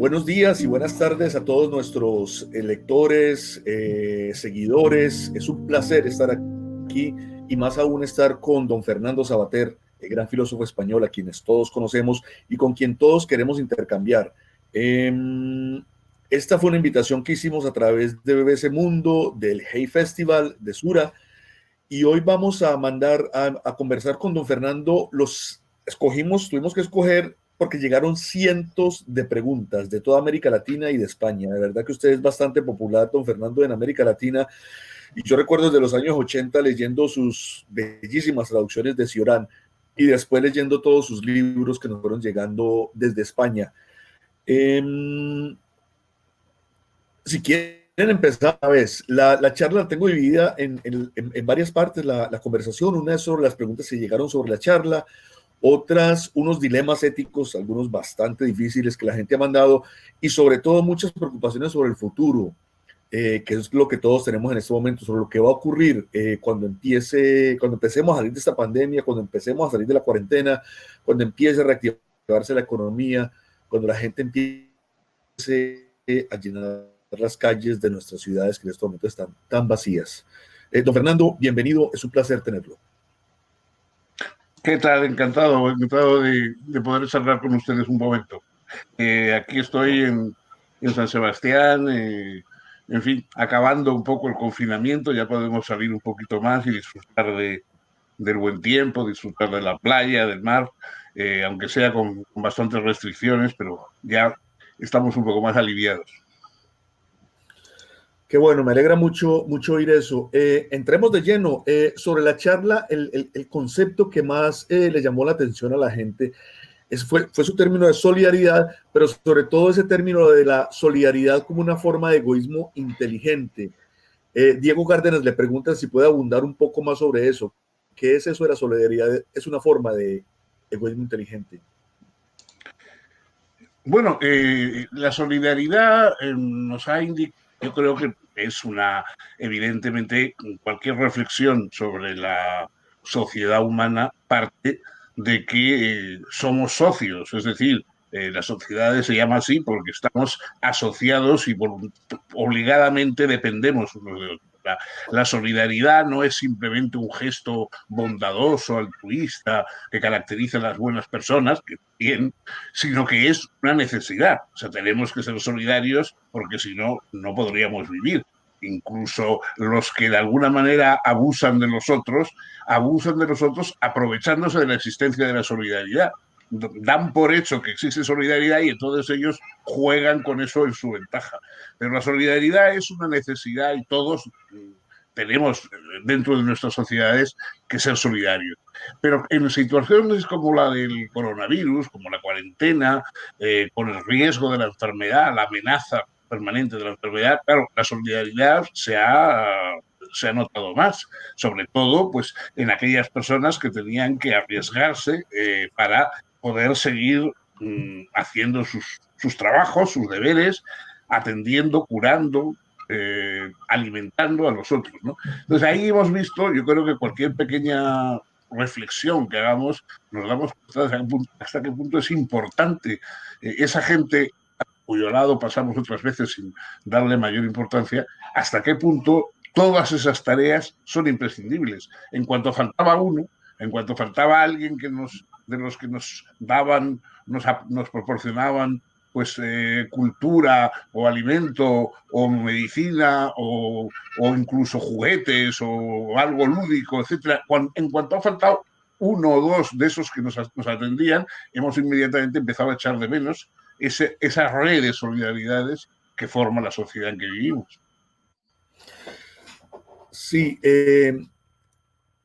Buenos días y buenas tardes a todos nuestros lectores, seguidores. Es un placer estar aquí y más aún estar con don Fernando Savater, el gran filósofo español a quienes todos conocemos y con quien todos queremos intercambiar. Esta fue una invitación que hicimos a través de BBC Mundo, del Hey Festival de Sura, y hoy vamos a mandar a conversar con don Fernando. Tuvimos que escoger porque llegaron cientos de preguntas de toda América Latina y de España. De verdad que usted es bastante popular, don Fernando, en América Latina. Y yo recuerdo desde los años 80 leyendo sus bellísimas traducciones de Cioran y después leyendo todos sus libros que nos fueron llegando desde España. Eh, si quieren empezar a ver, la charla la tengo dividida en varias partes, la conversación. Una es sobre las preguntas que llegaron sobre la charla, otras unos dilemas éticos, algunos bastante difíciles que la gente ha mandado, y sobre todo muchas preocupaciones sobre el futuro, que es lo que todos tenemos en este momento, sobre lo que va a ocurrir cuando empecemos a salir de esta pandemia, cuando empecemos a salir de la cuarentena, cuando empiece a reactivarse la economía, cuando la gente empiece a llenar las calles de nuestras ciudades que en este momento están tan vacías. Don Fernando, bienvenido, es un placer tenerlo. ¿Qué tal? Encantado de poder charlar con ustedes un momento. Aquí estoy en San Sebastián, en fin, acabando un poco el confinamiento, ya podemos salir un poquito más y disfrutar del buen tiempo, disfrutar de la playa, del mar, aunque sea con bastantes restricciones, pero ya estamos un poco más aliviados. Qué bueno, me alegra mucho oír eso. Entremos de lleno. Sobre la charla, el concepto que más le llamó la atención a la gente fue su término de solidaridad, pero sobre todo ese término de la solidaridad como una forma de egoísmo inteligente. Diego Cárdenas le pregunta si puede abundar un poco más sobre eso. ¿Qué es eso de la solidaridad? ¿Es una forma de egoísmo inteligente? Bueno, la solidaridad nos ha indicado, yo creo que es evidentemente, cualquier reflexión sobre la sociedad humana parte de que somos socios, es decir, las sociedades se llama así porque estamos asociados y obligadamente dependemos unos de otros. La solidaridad no es simplemente un gesto bondadoso, altruista, que caracteriza a las buenas personas, que bien, sino que es una necesidad. O sea, tenemos que ser solidarios porque si no, no podríamos vivir. Incluso los que de alguna manera abusan de los otros aprovechándose de la existencia de la solidaridad. Dan por hecho que existe solidaridad y entonces ellos juegan con eso en su ventaja. Pero la solidaridad es una necesidad y todos tenemos dentro de nuestras sociedades que ser solidarios. Pero en situaciones como la del coronavirus, como la cuarentena, con el riesgo de la enfermedad, la amenaza permanente de la enfermedad, claro, la solidaridad se ha notado más, sobre todo pues, en aquellas personas que tenían que arriesgarse para poder seguir haciendo sus trabajos, sus deberes, atendiendo, curando, alimentando a los otros, ¿no? Entonces ahí hemos visto, yo creo que cualquier pequeña reflexión que hagamos, nos damos cuenta hasta qué punto es importante esa gente a cuyo lado pasamos otras veces sin darle mayor importancia, hasta qué punto todas esas tareas son imprescindibles. En cuanto faltaba uno, en cuanto faltaba alguien de los que nos daban, nos proporcionaban pues cultura o alimento o medicina o incluso juguetes o algo lúdico, etcétera. En cuanto ha faltado uno o dos de esos que nos atendían, hemos inmediatamente empezado a echar de menos esa red de solidaridades que forma la sociedad en que vivimos. Sí,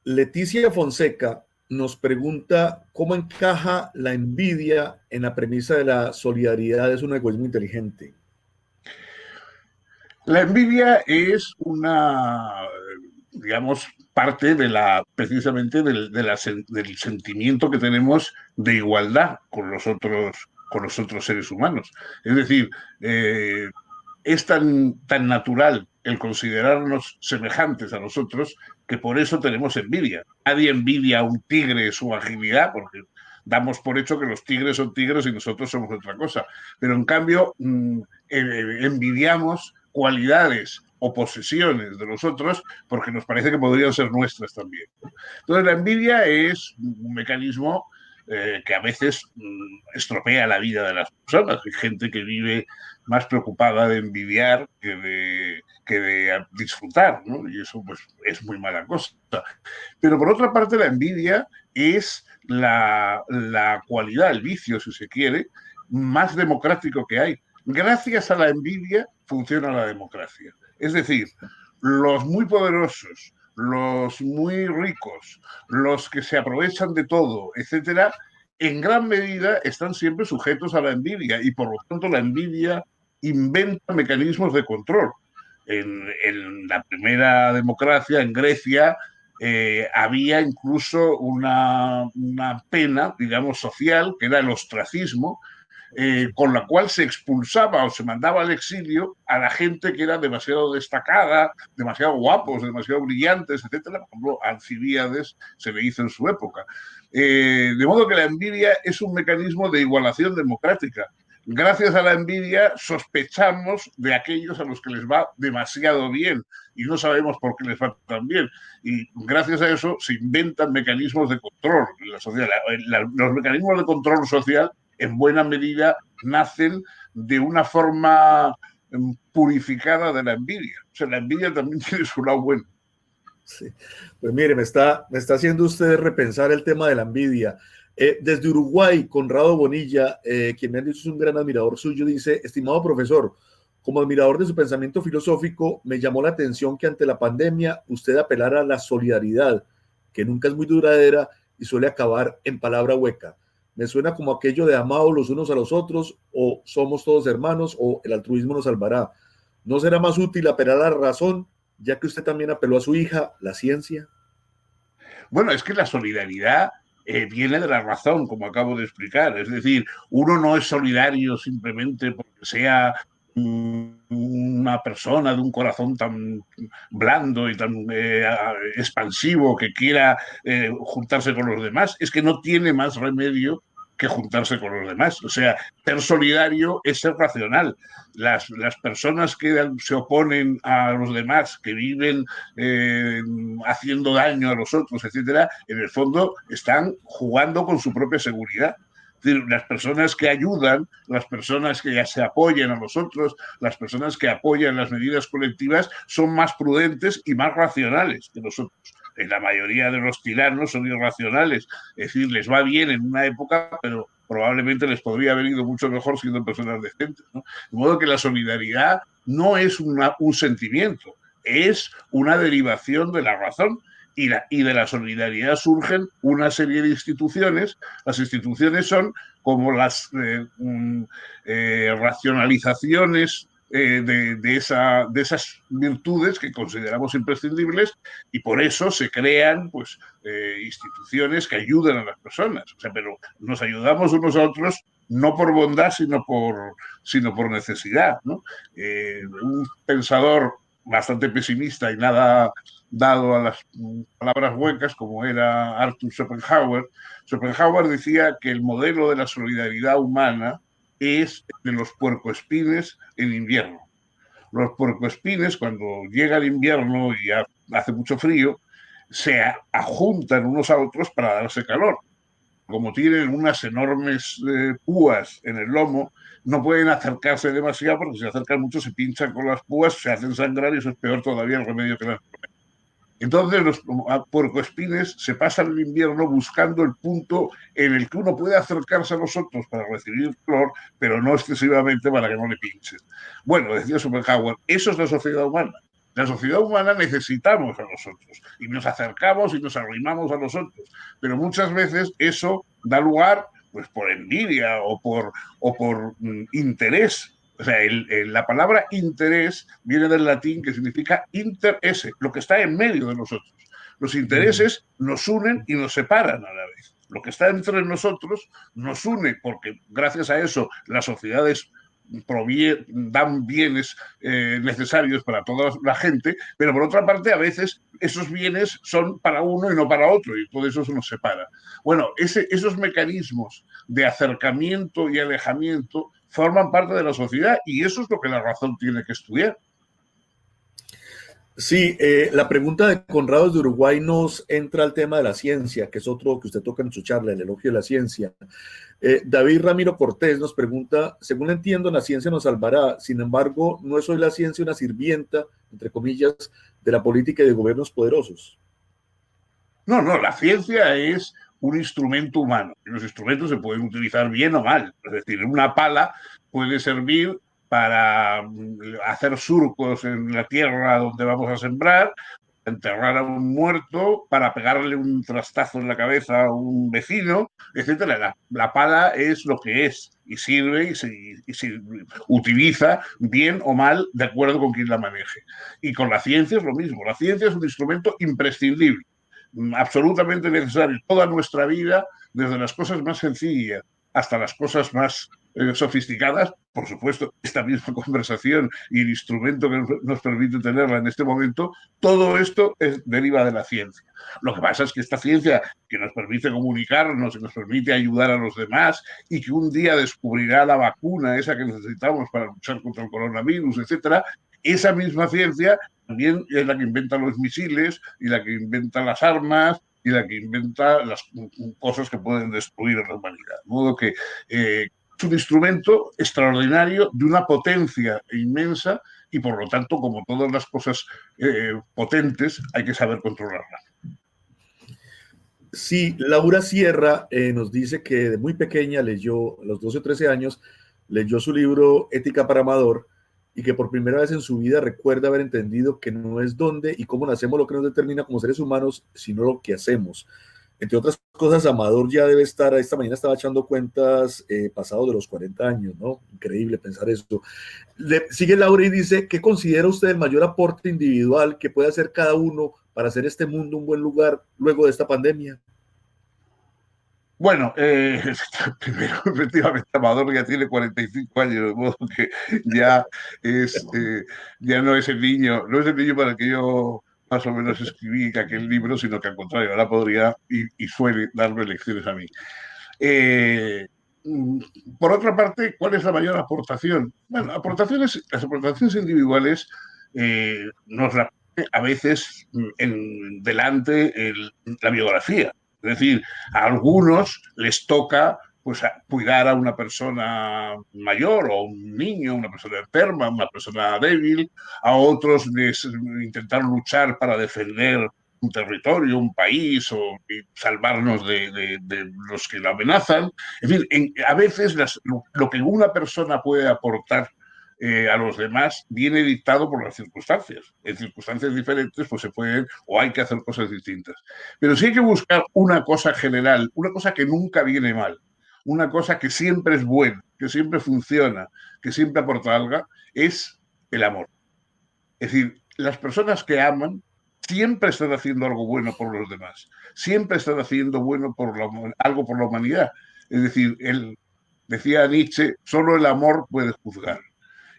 Leticia Fonseca nos pregunta cómo encaja la envidia en la premisa de la solidaridad es un egoísmo inteligente. La envidia es digamos, parte precisamente del sentimiento que tenemos de igualdad con los otros seres humanos. Es decir, es tan natural el considerarnos semejantes a nosotros que por eso tenemos envidia. Nadie envidia a un tigre su agilidad, porque damos por hecho que los tigres son tigres y nosotros somos otra cosa. Pero en cambio, envidiamos cualidades o posesiones de los otros porque nos parece que podrían ser nuestras también. Entonces, la envidia es un mecanismo que a veces estropea la vida de las personas. Hay gente que vive más preocupada de envidiar que de disfrutar, ¿no? Y eso pues es muy mala cosa. Pero por otra parte, la envidia es la cualidad, el vicio, si se quiere, más democrático que hay. Gracias a la envidia funciona la democracia. Es decir, los muy poderosos, los muy ricos, los que se aprovechan de todo, etcétera, en gran medida están siempre sujetos a la envidia y por lo tanto la envidia inventa mecanismos de control. En la primera democracia, en Grecia, había incluso una pena, digamos, social, que era el ostracismo, con la cual se expulsaba o se mandaba al exilio a la gente que era demasiado destacada, demasiado guapos, demasiado brillantes, etcétera. Por ejemplo, Alcibíades se le hizo en su época. De modo que la envidia es un mecanismo de igualación democrática. Gracias a la envidia sospechamos de aquellos a los que les va demasiado bien y no sabemos por qué les va tan bien. Y gracias a eso se inventan mecanismos de control en la sociedad. Los mecanismos de control social en buena medida nacen de una forma purificada de la envidia. O sea, la envidia también tiene su lado bueno. Sí. Pues mire, me está haciendo usted repensar el tema de la envidia. Desde Uruguay, Conrado Bonilla, quien me ha dicho es un gran admirador suyo, dice: estimado profesor, como admirador de su pensamiento filosófico, me llamó la atención que ante la pandemia usted apelara a la solidaridad, que nunca es muy duradera y suele acabar en palabra hueca. Me suena como aquello de amados los unos a los otros, o somos todos hermanos, o el altruismo nos salvará. ¿No será más útil apelar a la razón, ya que usted también apeló a su hija, la ciencia? Bueno, es que la solidaridad viene de la razón, como acabo de explicar. Es decir, uno no es solidario simplemente porque sea una persona de un corazón tan blando y tan expansivo que quiera juntarse con los demás. Es que no tiene más remedio que juntarse con los demás. O sea, ser solidario es ser racional. Las personas que se oponen a los demás, que viven haciendo daño a los otros, etcétera, en el fondo están jugando con su propia seguridad. Es decir, las personas que ayudan, las personas que ya se apoyan a los otros, las personas que apoyan las medidas colectivas son más prudentes y más racionales que nosotros. La mayoría de los tiranos son irracionales, es decir, les va bien en una época, pero probablemente les podría haber ido mucho mejor siendo personas decentes, ¿no? De modo que la solidaridad no es un sentimiento, es una derivación de la razón y de la solidaridad surgen una serie de instituciones. Las instituciones son como las racionalizaciones de esas virtudes que consideramos imprescindibles y por eso se crean pues, instituciones que ayudan a las personas. O sea, pero nos ayudamos unos a otros no por bondad, sino por necesidad, ¿no? Un pensador bastante pesimista y nada dado a las palabras huecas, como era Arthur Schopenhauer. Schopenhauer decía que el modelo de la solidaridad humana es de los puercoespines en invierno. Los puercoespines, cuando llega el invierno y hace mucho frío, se ajuntan unos a otros para darse calor. Como tienen unas enormes púas en el lomo, no pueden acercarse demasiado porque si se acercan mucho se pinchan con las púas, se hacen sangrar y eso es peor todavía el remedio que las ponen. Entonces los puercoespines se pasan el invierno buscando el punto en el que uno puede acercarse a los otros para recibir calor, pero no excesivamente para que no le pinchen. Bueno, decía Schopenhauer, eso es la sociedad humana. La sociedad humana necesitamos a nosotros y nos acercamos y nos arrimamos a nosotros, pero muchas veces eso da lugar pues por envidia o por interés. O sea, la palabra interés viene del latín que significa interesse, lo que está en medio de nosotros. Los intereses nos unen y nos separan a la vez. Lo que está entre nosotros nos une porque gracias a eso las sociedades dan bienes necesarios para toda la gente, pero por otra parte a veces esos bienes son para uno y no para otro, y todo eso se nos separa. Bueno, esos mecanismos de acercamiento y alejamiento forman parte de la sociedad, y eso es lo que la razón tiene que estudiar. Sí, la pregunta de Conrado de Uruguay nos entra al tema de la ciencia, que es otro que usted toca en su charla, el elogio de la ciencia. David Ramiro Cortés nos pregunta, según entiendo, la ciencia nos salvará, sin embargo, ¿no es hoy la ciencia una sirvienta, entre comillas, de la política y de gobiernos poderosos? No, la ciencia es un instrumento humano. Los instrumentos se pueden utilizar bien o mal. Es decir, una pala puede servir para hacer surcos en la tierra donde vamos a sembrar, enterrar a un muerto, para pegarle un trastazo en la cabeza a un vecino, etcétera. La pala es lo que es y sirve y se utiliza bien o mal de acuerdo con quien la maneje. Y con la ciencia es lo mismo. La ciencia es un instrumento imprescindible, absolutamente necesario. Toda nuestra vida, desde las cosas más sencillas hasta las cosas más sofisticadas, por supuesto, esta misma conversación y el instrumento que nos permite tenerla en este momento, todo esto deriva de la ciencia. Lo que pasa es que esta ciencia que nos permite comunicarnos, que nos permite ayudar a los demás y que un día descubrirá la vacuna, esa que necesitamos para luchar contra el coronavirus, etcétera, esa misma ciencia también es la que inventa los misiles y la que inventa las armas y la que inventa las cosas que pueden destruir a la humanidad. De modo que es un instrumento extraordinario de una potencia inmensa y, por lo tanto, como todas las cosas potentes, hay que saber controlarla. Sí, Laura Sierra nos dice que de muy pequeña leyó, a los 12 o 13 años, leyó su libro Ética para Amador, y que por primera vez en su vida recuerda haber entendido que no es dónde y cómo nacemos lo que nos determina como seres humanos, sino lo que hacemos. Entre otras cosas, Amador ya debe estar, esta mañana estaba echando cuentas pasado de los 40 años, ¿no? Increíble pensar eso. Sigue Laura y dice, ¿qué considera usted el mayor aporte individual que puede hacer cada uno para hacer este mundo un buen lugar luego de esta pandemia? Bueno, primero, efectivamente, Amador ya tiene 45 años, de modo que ya, ya no es el niño, no es el niño para el que yo más o menos escribí aquel libro, sino que al contrario, ahora podría y suele darme lecciones a mí. Eh, por otra parte, ¿cuál es la mayor aportación? Bueno, las aportaciones individuales nos la pone a veces delante la biografía. Es decir, a algunos les toca pues, cuidar a una persona mayor o un niño, una persona enferma, una persona débil. A otros les intentar luchar para defender un territorio, un país o salvarnos de los que lo amenazan. En fin, a veces lo que una persona puede aportar a los demás viene dictado por las circunstancias. En circunstancias diferentes pues se pueden o hay que hacer cosas distintas. Pero sí hay que buscar una cosa general, una cosa que nunca viene mal, una cosa que siempre es buena, que siempre funciona, que siempre aporta algo, es el amor. Es decir, las personas que aman siempre están haciendo algo bueno por los demás, siempre están haciendo bueno algo por la humanidad. Es decir, decía Nietzsche, solo el amor puede juzgar.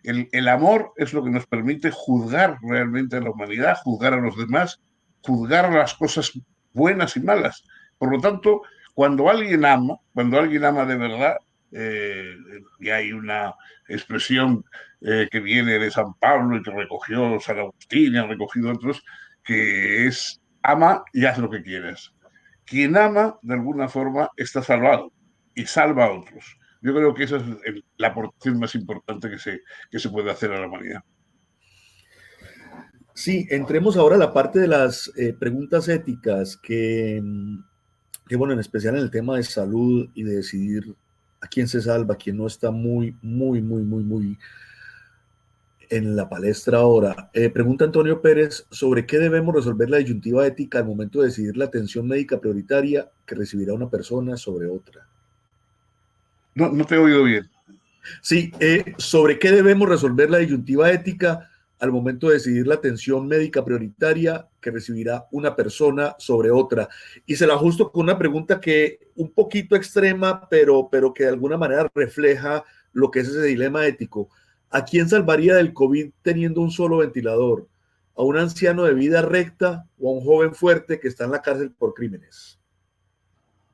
El amor es lo que nos permite juzgar realmente a la humanidad, juzgar a los demás, juzgar las cosas buenas y malas. Por lo tanto, cuando alguien ama de verdad, y hay una expresión que viene de San Pablo y que recogió San Agustín y ha recogido otros, que es ama y haz lo que quieras. Quien ama, de alguna forma, está salvado y salva a otros. Yo creo que esa es la aportación más importante que se puede hacer a la humanidad. Sí, entremos ahora a la parte de las preguntas éticas bueno, en especial en el tema de salud y de decidir a quién se salva, a quién no está muy en la palestra ahora. Pregunta Antonio Pérez sobre qué debemos resolver la disyuntiva ética al momento de decidir la atención médica prioritaria que recibirá una persona sobre otra. No te he oído bien. Sí, sobre qué debemos resolver la disyuntiva ética al momento de decidir la atención médica prioritaria que recibirá una persona sobre otra. Y se la ajusto con una pregunta que un poquito extrema, pero que de alguna manera refleja lo que es ese dilema ético. ¿A quién salvaría del COVID teniendo un solo ventilador? ¿A un anciano de vida recta o a un joven fuerte que está en la cárcel por crímenes?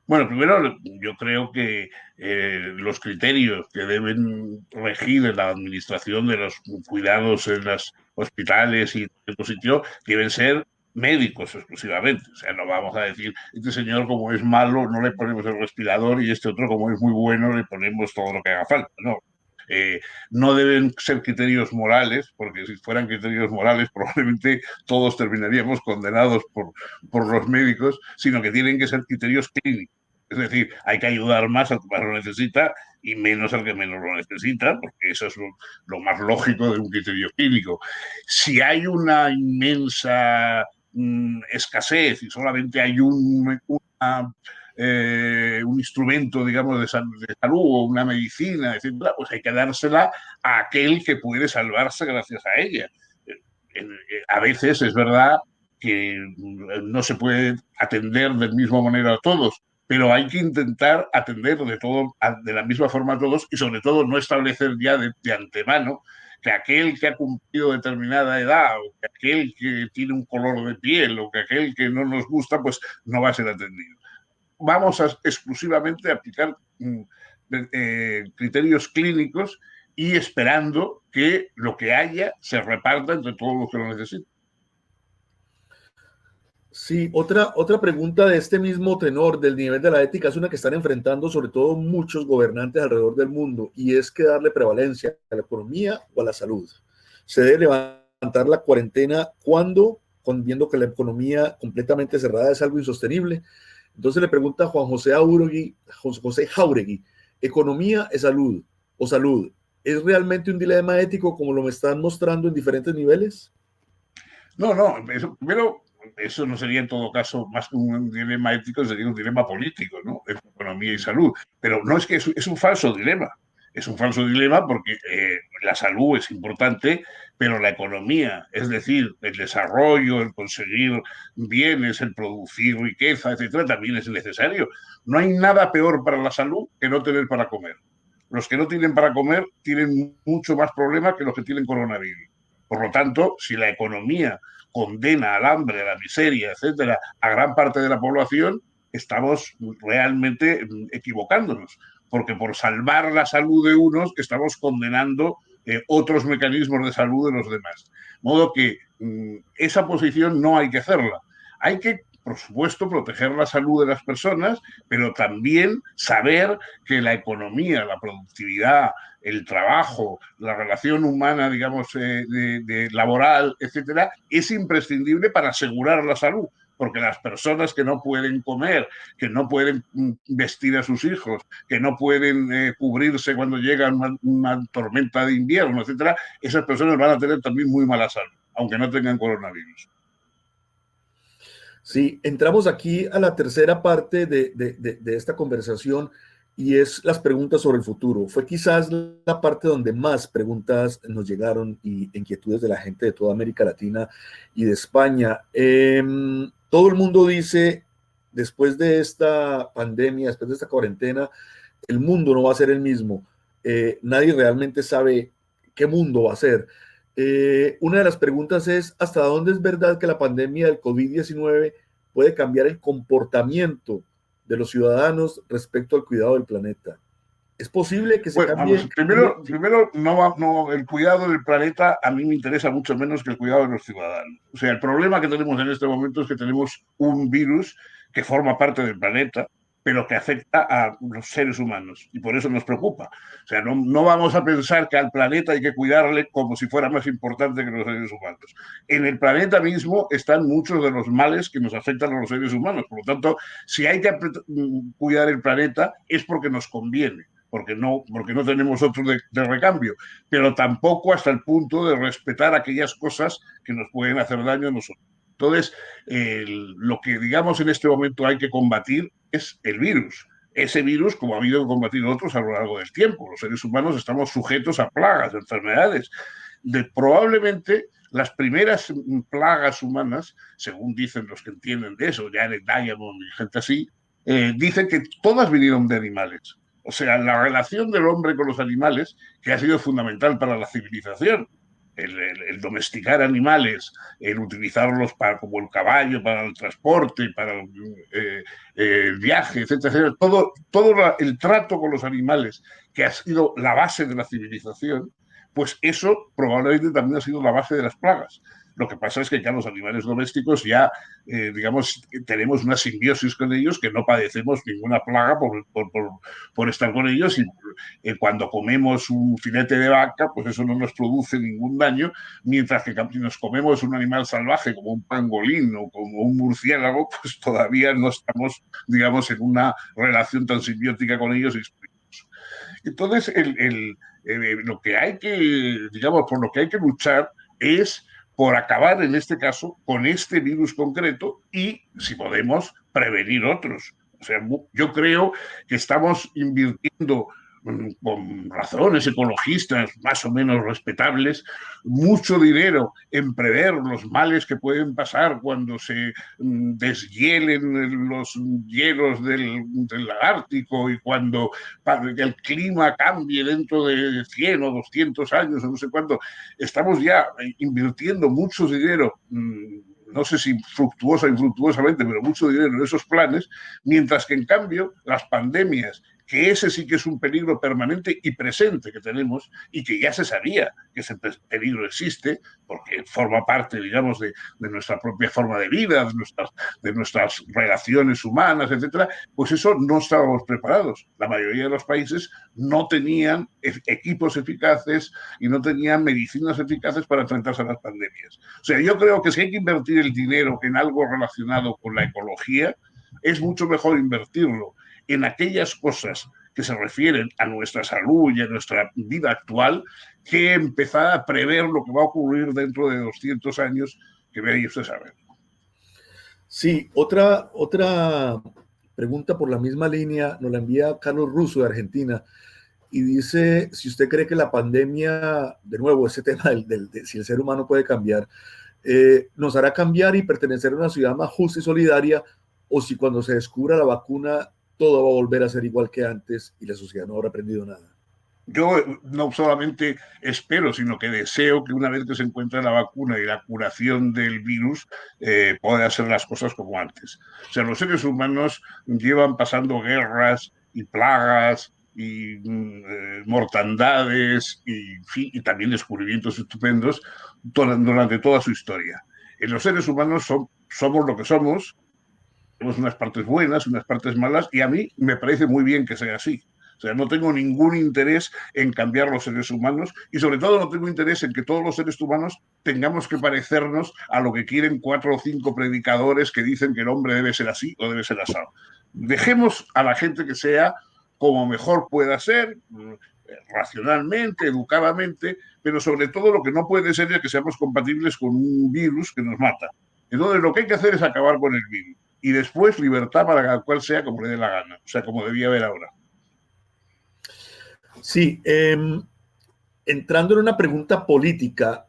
Bueno, primero yo creo que los criterios que deben regir en la administración de los cuidados en los hospitales y en otro sitio deben ser médicos exclusivamente. O sea, no vamos a decir, este señor como es malo no le ponemos el respirador y este otro como es muy bueno le ponemos todo lo que haga falta. No. Eh, no deben ser criterios morales, porque si fueran criterios morales probablemente todos terminaríamos condenados por los médicos, sino que tienen que ser criterios clínicos. Es decir, hay que ayudar más al que más lo necesita y menos al que menos lo necesita, porque eso es lo más lógico de un criterio clínico. Si hay una inmensa escasez y solamente hay un instrumento, digamos, de salud o una medicina, etcétera, pues hay que dársela a aquel que puede salvarse gracias a ella. A veces es verdad que no se puede atender de la misma manera a todos, pero hay que intentar atender de la misma forma a todos y sobre todo no establecer ya de antemano que aquel que ha cumplido determinada edad o que aquel que tiene un color de piel o que aquel que no nos gusta, pues no va a ser atendido. Vamos exclusivamente a aplicar criterios clínicos y esperando que lo que haya se reparta entre todos los que lo necesitan. Sí, otra pregunta de este mismo tenor del nivel de la ética es una que están enfrentando sobre todo muchos gobernantes alrededor del mundo y es que darle prevalencia a la economía o a la salud. Se debe levantar la cuarentena cuando, viendo que la economía completamente cerrada es algo insostenible. Entonces le pregunta a Juan José Jauregui, ¿economía es salud o salud? ¿Es realmente un dilema ético como lo me están mostrando en diferentes niveles? No, primero, eso no sería en todo caso más que un dilema ético, sería un dilema político, ¿no? De economía y salud. Pero no es que es un falso dilema. Es un falso dilema porque la salud es importante, pero la economía, es decir, el desarrollo, el conseguir bienes, el producir riqueza, etcétera, también es necesario. No hay nada peor para la salud que no tener para comer. Los que no tienen para comer tienen mucho más problemas que los que tienen coronavirus. Por lo tanto, si la economía condena al hambre, a la miseria, etcétera, a gran parte de la población, estamos realmente equivocándonos, porque por salvar la salud de unos estamos condenando otros mecanismos de salud de los demás. De modo que esa posición no hay que hacerla. Hay que, por supuesto, proteger la salud de las personas, pero también saber que la economía, la productividad, el trabajo, la relación humana, digamos, de laboral, etcétera, es imprescindible para asegurar la salud. Porque las personas que no pueden comer, que no pueden vestir a sus hijos, que no pueden cubrirse cuando llega una tormenta de invierno, etcétera, esas personas van a tener también muy mala salud, aunque no tengan coronavirus. Sí, entramos aquí a la tercera parte de esta conversación y es las preguntas sobre el futuro. Fue quizás la parte donde más preguntas nos llegaron y inquietudes de la gente de toda América Latina y de España. Todo el mundo dice, después de esta pandemia, después de esta cuarentena, el mundo no va a ser el mismo. Nadie realmente sabe qué mundo va a ser. Una de las preguntas es, ¿hasta dónde es verdad que la pandemia del COVID-19 puede cambiar el comportamiento de los ciudadanos respecto al cuidado del planeta? ¿Es posible que se Bueno, cambie? vamos, primero no, el cuidado del planeta a mí me interesa mucho menos que el cuidado de los ciudadanos. O sea, el problema que tenemos en este momento es que tenemos un virus que forma parte del planeta, pero que afecta a los seres humanos y por eso nos preocupa. O sea, no vamos a pensar que al planeta hay que cuidarle como si fuera más importante que los seres humanos. En el planeta mismo están muchos de los males que nos afectan a los seres humanos. Por lo tanto, si hay que cuidar el planeta es porque nos conviene porque no tenemos otro de recambio, pero tampoco hasta el punto de respetar aquellas cosas que nos pueden hacer daño a nosotros. Entonces, lo que digamos en este momento hay que combatir es el virus. Ese virus, como ha habido que combatir otros a lo largo del tiempo. Los seres humanos estamos sujetos a plagas, a enfermedades. Probablemente las primeras plagas humanas, según dicen los que entienden de eso, Janet Diamond y gente así, dicen que todas vinieron de animales. O sea, la relación del hombre con los animales, que ha sido fundamental para la civilización. El domesticar animales, el utilizarlos como el caballo para el transporte, para el viaje, etcétera, etcétera. Todo el trato con los animales, que ha sido la base de la civilización, pues eso probablemente también ha sido la base de las plagas. Lo que pasa es que ya los animales domésticos ya, digamos, tenemos una simbiosis con ellos que no padecemos ninguna plaga por estar con ellos y cuando comemos un filete de vaca, pues eso no nos produce ningún daño, mientras que si nos comemos un animal salvaje como un pangolín o como un murciélago, pues todavía no estamos, digamos, en una relación tan simbiótica con ellos. Entonces, lo que hay que, digamos, por lo que hay que luchar es por acabar, en este caso, con este virus concreto y, si podemos, prevenir otros. O sea, yo creo que estamos invirtiendo con razones ecologistas más o menos respetables, mucho dinero en prever los males que pueden pasar cuando se deshielen los hielos del Ártico y cuando el clima cambie dentro de 100 o 200 años o no sé cuánto. Estamos ya invirtiendo mucho dinero, no sé si fructuosa o infructuosamente, pero mucho dinero en esos planes, mientras que en cambio las pandemias, que ese sí que es un peligro permanente y presente que tenemos y que ya se sabía que ese peligro existe porque forma parte, digamos, de nuestra propia forma de vida, de nuestras relaciones humanas, etcétera, pues eso no estábamos preparados. La mayoría de los países no tenían equipos eficaces y no tenían medicinas eficaces para enfrentarse a las pandemias. O sea, yo creo que si hay que invertir el dinero en algo relacionado con la ecología, es mucho mejor invertirlo en aquellas cosas que se refieren a nuestra salud y a nuestra vida actual, que empezar a prever lo que va a ocurrir dentro de 200 años, que vaya usted a saber. Sí, otra pregunta por la misma línea nos la envía Carlos Russo de Argentina y dice si usted cree que la pandemia, de nuevo, ese tema de si el ser humano puede cambiar, nos hará cambiar y pertenecer a una sociedad más justa y solidaria, o si cuando se descubra la vacuna todo va a volver a ser igual que antes y la sociedad no habrá aprendido nada. Yo no solamente espero, sino que deseo que una vez que se encuentre la vacuna y la curación del virus, pueda hacer las cosas como antes. O sea, los seres humanos llevan pasando guerras y plagas y mortandades y también descubrimientos estupendos durante toda su historia. Los seres humanos somos lo que somos, tenemos unas partes buenas, unas partes malas, y a mí me parece muy bien que sea así. O sea, no tengo ningún interés en cambiar los seres humanos y sobre todo no tengo interés en que todos los seres humanos tengamos que parecernos a lo que quieren 4 o 5 predicadores que dicen que el hombre debe ser así o debe ser asado. Dejemos a la gente que sea como mejor pueda ser, racionalmente, educadamente, pero sobre todo lo que no puede ser es que seamos compatibles con un virus que nos mata. Entonces lo que hay que hacer es acabar con el virus y después libertad para cada cual sea como le dé la gana, o sea, como debía haber ahora. Sí, entrando en una pregunta política,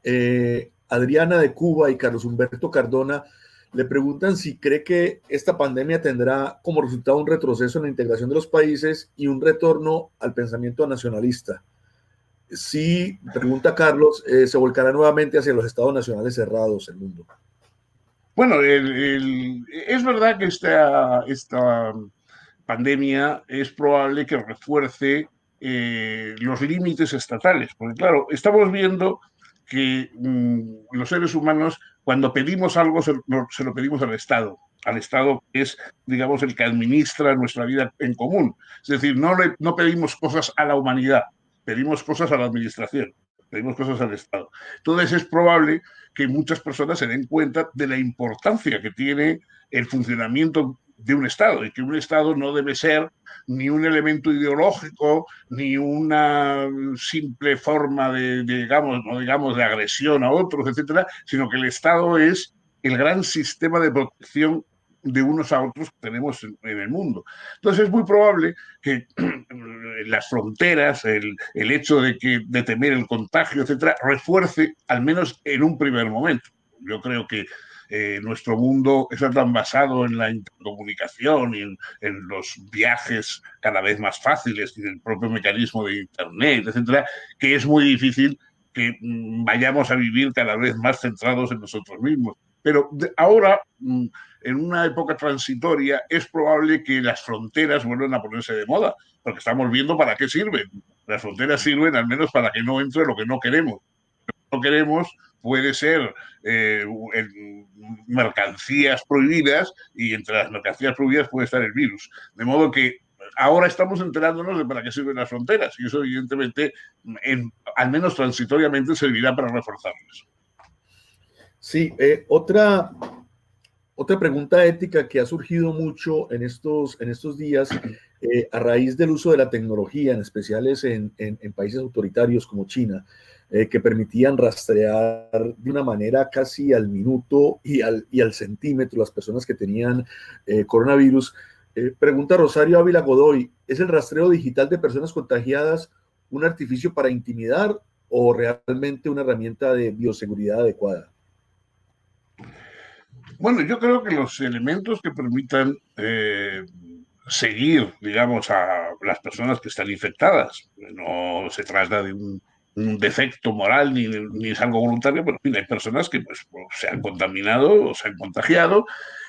Adriana de Cuba y Carlos Humberto Cardona le preguntan si cree que esta pandemia tendrá como resultado un retroceso en la integración de los países y un retorno al pensamiento nacionalista. Si, pregunta Carlos, se volcará nuevamente hacia los estados nacionales cerrados el mundo. Bueno, es verdad que esta pandemia es probable que refuerce los límites estatales, porque claro, estamos viendo que los seres humanos, cuando pedimos algo, se lo pedimos al Estado que es, digamos, el que administra nuestra vida en común. Es decir, no pedimos cosas a la humanidad, pedimos cosas a la administración, pedimos cosas al Estado. Entonces es probable que muchas personas se den cuenta de la importancia que tiene el funcionamiento de un Estado y que un Estado no debe ser ni un elemento ideológico ni una simple forma digamos, de agresión a otros, etcétera, sino que el Estado es el gran sistema de protección de unos a otros que tenemos en el mundo. Entonces es muy probable que las fronteras, el hecho de temer el contagio, etcétera, refuerce, al menos en un primer momento. Yo creo que nuestro mundo está tan basado en la intercomunicación y en los viajes cada vez más fáciles y el propio mecanismo de Internet, etcétera, que es muy difícil que vayamos a vivir cada vez más centrados en nosotros mismos. Pero ahora, en una época transitoria, es probable que las fronteras vuelvan a ponerse de moda, porque estamos viendo para qué sirven. Las fronteras sirven al menos para que no entre lo que no queremos. No queremos puede ser mercancías prohibidas, y entre las mercancías prohibidas puede estar el virus. De modo que ahora estamos enterándonos de para qué sirven las fronteras, y eso evidentemente, al menos transitoriamente, servirá para reforzarlas. Sí, otra pregunta ética que ha surgido mucho en estos días a raíz del uso de la tecnología, en especiales en países autoritarios como China, que permitían rastrear de una manera casi al minuto y al centímetro las personas que tenían coronavirus. Pregunta Rosario Ávila Godoy, ¿es el rastreo digital de personas contagiadas un artificio para intimidar o realmente una herramienta de bioseguridad adecuada? Bueno, yo creo que los elementos que permitan seguir, digamos, a las personas que están infectadas, no se trata de un defecto moral ni es algo voluntario, pero en fin, hay personas que pues, se han contaminado o se han contagiado,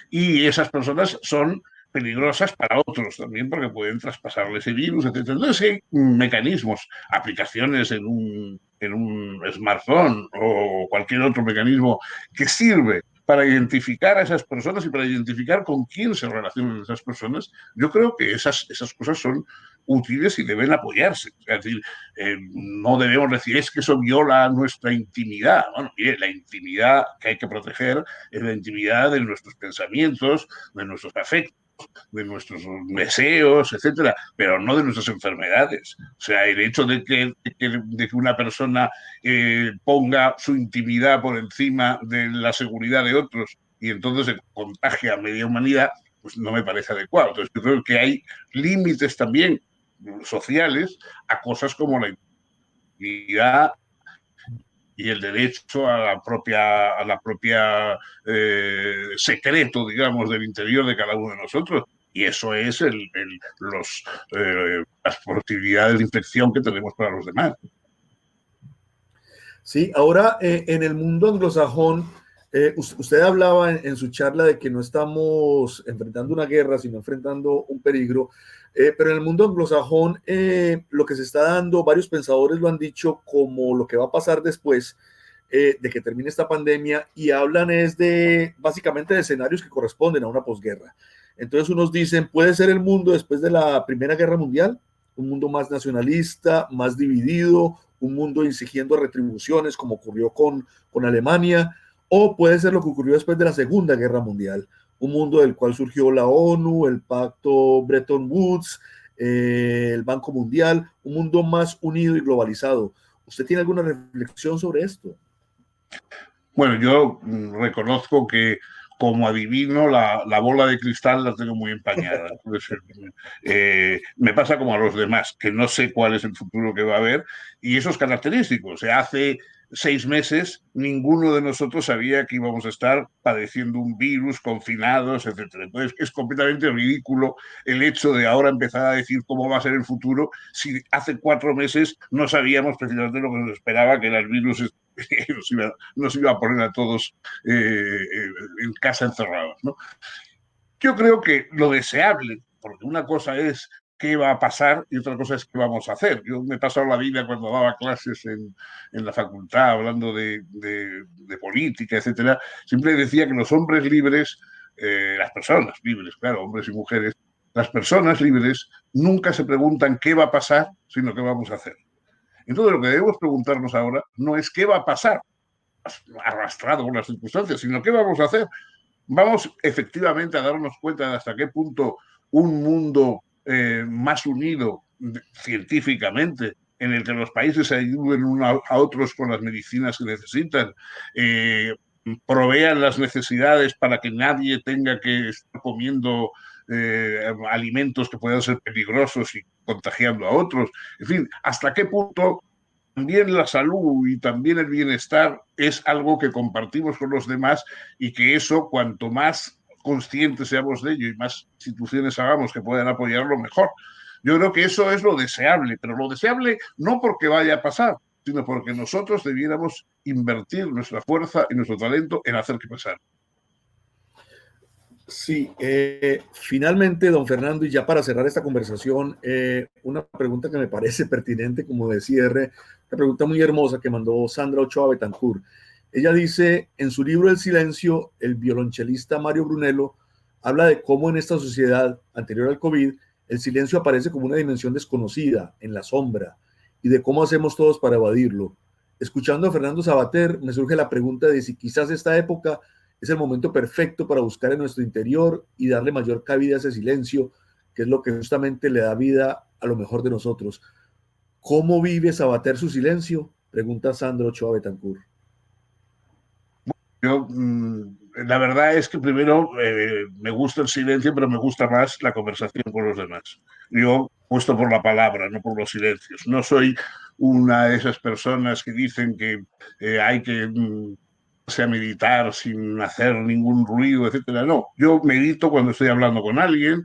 y esas personas son peligrosas para otros también porque pueden traspasarle ese virus, etc. Entonces hay mecanismos, aplicaciones en un smartphone o cualquier otro mecanismo que sirve para identificar a esas personas y para identificar con quién se relacionan esas personas. Yo creo que esas cosas son útiles y deben apoyarse. Es decir, no debemos decir es que eso viola nuestra intimidad. Bueno, mire, la intimidad que hay que proteger es la intimidad de nuestros pensamientos, de nuestros afectos, de nuestros deseos, etcétera, pero no de nuestras enfermedades. O sea, el hecho de que una persona ponga su intimidad por encima de la seguridad de otros y entonces se contagia a media humanidad, pues no me parece adecuado. Entonces, yo creo que hay límites también sociales a cosas como la intimidad y el derecho a la propia secreto, digamos, del interior de cada uno de nosotros. Y eso es las posibilidades de infección que tenemos para los demás. Sí, ahora en el mundo anglosajón, usted hablaba en su charla de que no estamos enfrentando una guerra, sino enfrentando un peligro, pero en el mundo anglosajón lo que se está dando, varios pensadores lo han dicho como lo que va a pasar después de que termine esta pandemia, y hablan es de básicamente de escenarios que corresponden a una posguerra. Entonces unos dicen, puede ser el mundo después de la Primera Guerra Mundial, un mundo más nacionalista, más dividido, un mundo exigiendo retribuciones como ocurrió con Alemania, o puede ser lo que ocurrió después de la Segunda Guerra Mundial, un mundo del cual surgió la ONU, el pacto Bretton Woods, el Banco Mundial, un mundo más unido y globalizado. ¿Usted tiene alguna reflexión sobre esto? Bueno, yo reconozco que como adivino la bola de cristal la tengo muy empañada. Pues, me pasa como a los demás, que no sé cuál es el futuro que va a haber, y eso es característico. O sea, hace 6 meses ninguno de nosotros sabía que íbamos a estar padeciendo un virus, confinados, etcétera. Entonces es completamente ridículo el hecho de ahora empezar a decir cómo va a ser el futuro si hace 4 meses no sabíamos precisamente lo que nos esperaba, que era el virus nos iba a poner a todos en casa encerrados, ¿no? Yo creo que lo deseable, porque una cosa es qué va a pasar y otra cosa es qué vamos a hacer. Yo me he pasado la vida cuando daba clases en la facultad hablando de política, etcétera. Siempre decía que los hombres libres, las personas libres, claro, hombres y mujeres, las personas libres nunca se preguntan qué va a pasar, sino qué vamos a hacer. Entonces lo que debemos preguntarnos ahora no es qué va a pasar arrastrado por las circunstancias, sino qué vamos a hacer. Vamos efectivamente a darnos cuenta de hasta qué punto un mundo más unido científicamente, en el que los países se ayuden unos a otros con las medicinas que necesitan, provean las necesidades para que nadie tenga que estar comiendo alimentos que puedan ser peligrosos y contagiando a otros. En fin, ¿hasta qué punto también la salud y también el bienestar es algo que compartimos con los demás y que eso, cuanto más conscientes seamos de ello y más instituciones hagamos que puedan apoyarlo, mejor. Yo creo que eso es lo deseable, pero lo deseable no porque vaya a pasar, sino porque nosotros debiéramos invertir nuestra fuerza y nuestro talento en hacer que pasara. Sí, finalmente, don Fernando, y ya para cerrar esta conversación, una pregunta que me parece pertinente como de cierre, una pregunta muy hermosa que mandó Sandra Ochoa Betancourt. Ella dice, en su libro El silencio, el violonchelista Mario Brunello habla de cómo en esta sociedad anterior al COVID, el silencio aparece como una dimensión desconocida, en la sombra, y de cómo hacemos todos para evadirlo. Escuchando a Fernando Sabater, me surge la pregunta de si quizás esta época es el momento perfecto para buscar en nuestro interior y darle mayor cabida a ese silencio, que es lo que justamente le da vida a lo mejor de nosotros. ¿Cómo vive Sabater su silencio? Pregunta Sandro Ochoa Betancourt. Yo, la verdad es que primero me gusta el silencio, pero me gusta más la conversación con los demás. Yo puesto por la palabra, no por los silencios. No soy una de esas personas que dicen que hay que sea meditar sin hacer ningún ruido, etcétera. No, yo medito cuando estoy hablando con alguien,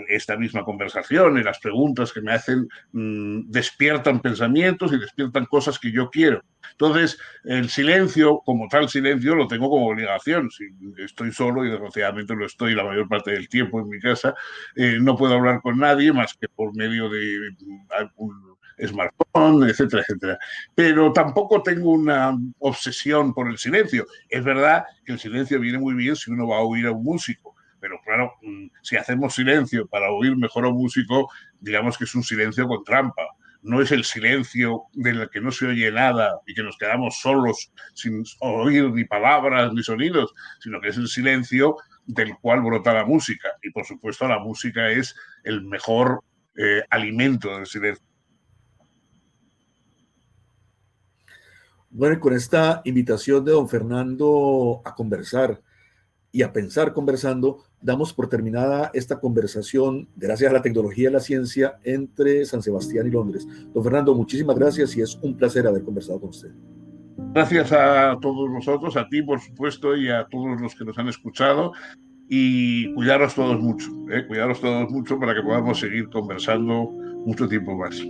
esta misma conversación y las preguntas que me hacen despiertan pensamientos y despiertan cosas que yo quiero. Entonces, el silencio, como tal silencio, lo tengo como obligación. Si estoy solo, y desgraciadamente lo estoy la mayor parte del tiempo en mi casa, no puedo hablar con nadie más que por medio de algún smartphone, etcétera, etcétera. Pero tampoco tengo una obsesión por el silencio. Es verdad que el silencio viene muy bien si uno va a oír a un músico, pero claro, si hacemos silencio para oír mejor a un músico, digamos que es un silencio con trampa. No es el silencio del que no se oye nada y que nos quedamos solos sin oír ni palabras ni sonidos, sino que es el silencio del cual brota la música. Y por supuesto la música es el mejor alimento del silencio. Bueno, y con esta invitación de don Fernando a conversar y a pensar conversando, damos por terminada esta conversación gracias a la tecnología y la ciencia entre San Sebastián y Londres. Don Fernando, muchísimas gracias y es un placer haber conversado con usted. Gracias a todos vosotros, a ti por supuesto y a todos los que nos han escuchado y cuidaros todos mucho para que podamos seguir conversando mucho tiempo más.